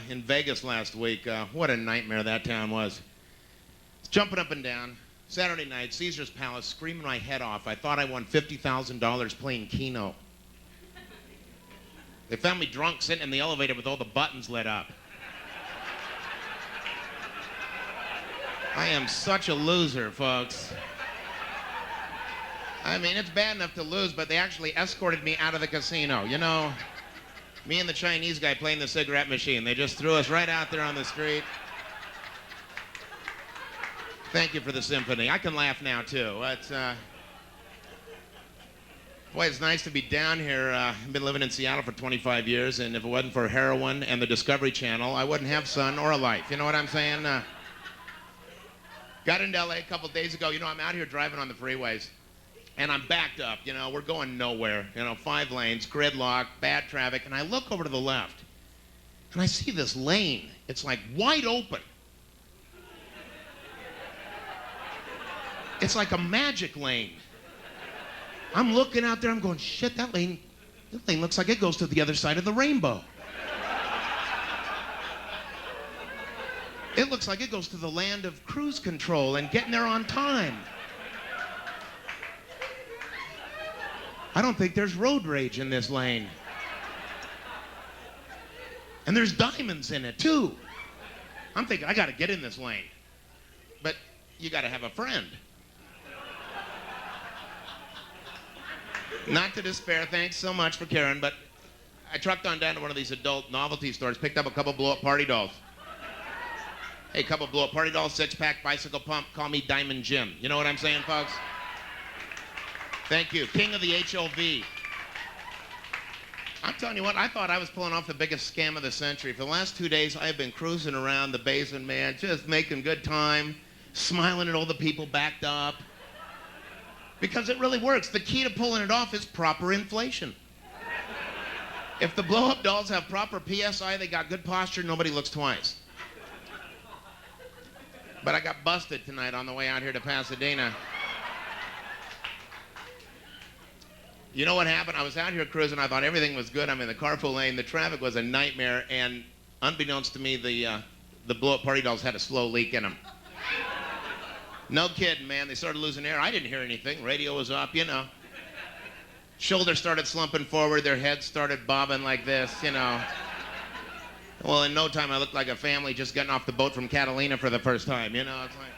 In Vegas last week. What a nightmare that town was. Jumping up and down. Saturday night, Caesar's Palace, screaming my head off. I thought I won $50,000 playing Keno. They found me drunk sitting in the elevator with all the buttons lit up. I am such a loser, folks. I mean, it's bad enough to lose, but they actually escorted me out of the casino. You know, me and the Chinese guy playing the cigarette machine. They just threw us right out there on the street. Thank you for the symphony. I can laugh now, too. Boy, it's nice to be down here. I've been living in Seattle for 25 years, and if it wasn't for heroin and the Discovery Channel, I wouldn't have sun or a life. You know what I'm saying? Got into LA a couple days ago. You know, I'm out here driving on the freeways, and I'm backed up. You know, we're going nowhere. You know, 5 lanes, gridlock, bad traffic, and I look over to the left, and I see this lane. It's like wide open. It's like a magic lane. I'm looking out there, I'm going, shit, that lane looks like it goes to the other side of the rainbow. It looks like it goes to the land of cruise control and getting there on time. I don't think there's road rage in this lane. And there's diamonds in it, too. I'm thinking, I gotta get in this lane. But you gotta have a friend. Not to despair, thanks so much for caring, but I trucked on down to one of these adult novelty stores, picked up a couple blow-up party dolls. Hey, a couple blow-up party dolls, 6-pack, bicycle pump, call me Diamond Jim. You know what I'm saying, folks? Thank you. King of the HOV. I'm telling you what, I thought I was pulling off the biggest scam of the century. For the last 2 days, I've been cruising around the basement, man, just making good time, smiling at all the people backed up. Because it really works. The key to pulling it off is proper inflation. If the blow-up dolls have proper PSI, they got good posture, nobody looks twice. But I got busted tonight on the way out here to Pasadena. You know what happened? I was out here cruising, I thought everything was good. I'm in the carpool lane, the traffic was a nightmare, and unbeknownst to me, the blow-up party dolls had a slow leak in them. No kidding, man. They started losing air. I didn't hear anything. Radio was up, you know. Shoulders started slumping forward. Their heads started bobbing like this, you know. Well, in no time, I looked like a family just getting off the boat from Catalina for the first time, you know. It's like...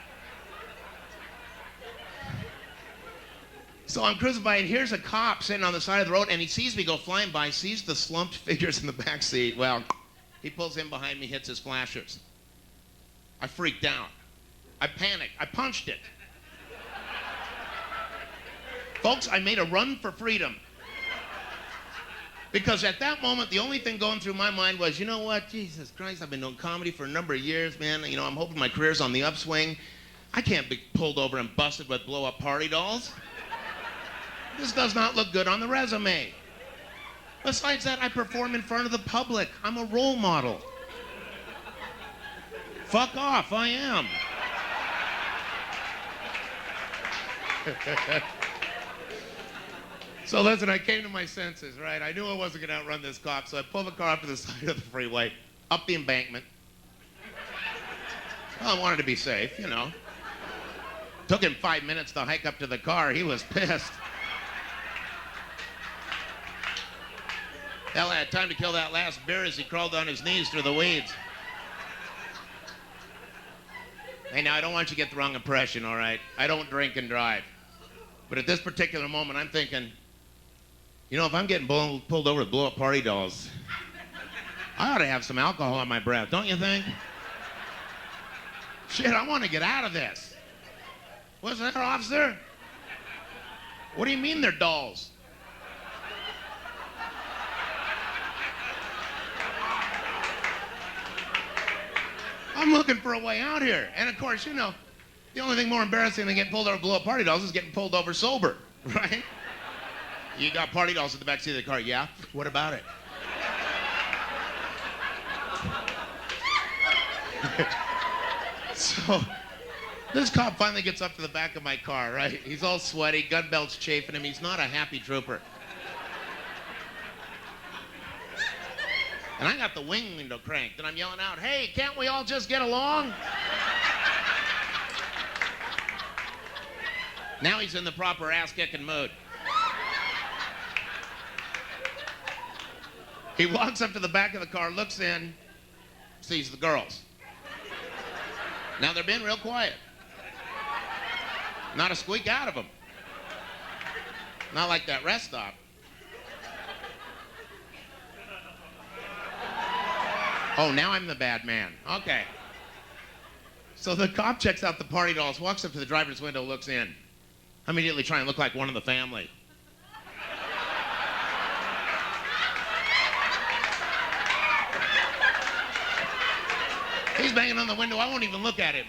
So I'm cruising by, and here's a cop sitting on the side of the road, and he sees me go flying by, sees the slumped figures in the back seat. Well, he pulls in behind me, hits his flashers. I freaked out. I panicked. I punched it. Folks, I made a run for freedom. Because at that moment, the only thing going through my mind was, you know what? Jesus Christ, I've been doing comedy for a number of years, man. You know, I'm hoping my career's on the upswing. I can't be pulled over and busted with blow-up party dolls. This does not look good on the resume. Besides that, I perform in front of the public. I'm a role model. Fuck off, I am. So listen, I came to my senses, right? I knew I wasn't going to outrun this cop, so I pulled the car up to the side of the freeway, up the embankment. Well, I wanted to be safe, you know. Took him 5 minutes to hike up to the car. He was pissed. Hell, I had time to kill that last beer as he crawled on his knees through the weeds. Hey, now, I don't want you to get the wrong impression, all right? I don't drink and drive. But at this particular moment, I'm thinking, you know, if I'm getting pulled over with blow-up party dolls, I ought to have some alcohol on my breath, don't you think? Shit, I want to get out of this. What's that, officer? What do you mean they're dolls? I'm looking for a way out here. And of course, you know, the only thing more embarrassing than getting pulled over blow-up party dolls is getting pulled over sober, right? You got party dolls in the backseat of the car. Yeah? What about it? So, this cop finally gets up to the back of my car, right? He's all sweaty, gun belt's chafing him. He's not a happy trooper. And I got the wing window cranked, and I'm yelling out, "Hey, can't we all just get along?" Now he's in the proper ass-kicking mood. He walks up to the back of the car, looks in, sees the girls. Now they're being real quiet. Not a squeak out of them. Not like that rest stop. Oh, now I'm the bad man. Okay. So the cop checks out the party dolls, walks up to the driver's window, looks in. I immediately try and look like one of the family. He's banging on the window. I won't even look at him.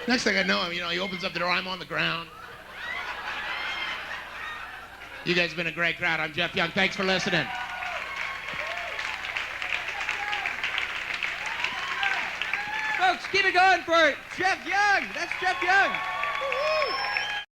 Next thing I know, he opens up the door. I'm on the ground. You guys have been a great crowd. I'm Geoff Young. Thanks for listening. Folks, keep it going for Geoff Young. That's Geoff Young. Woo-hoo.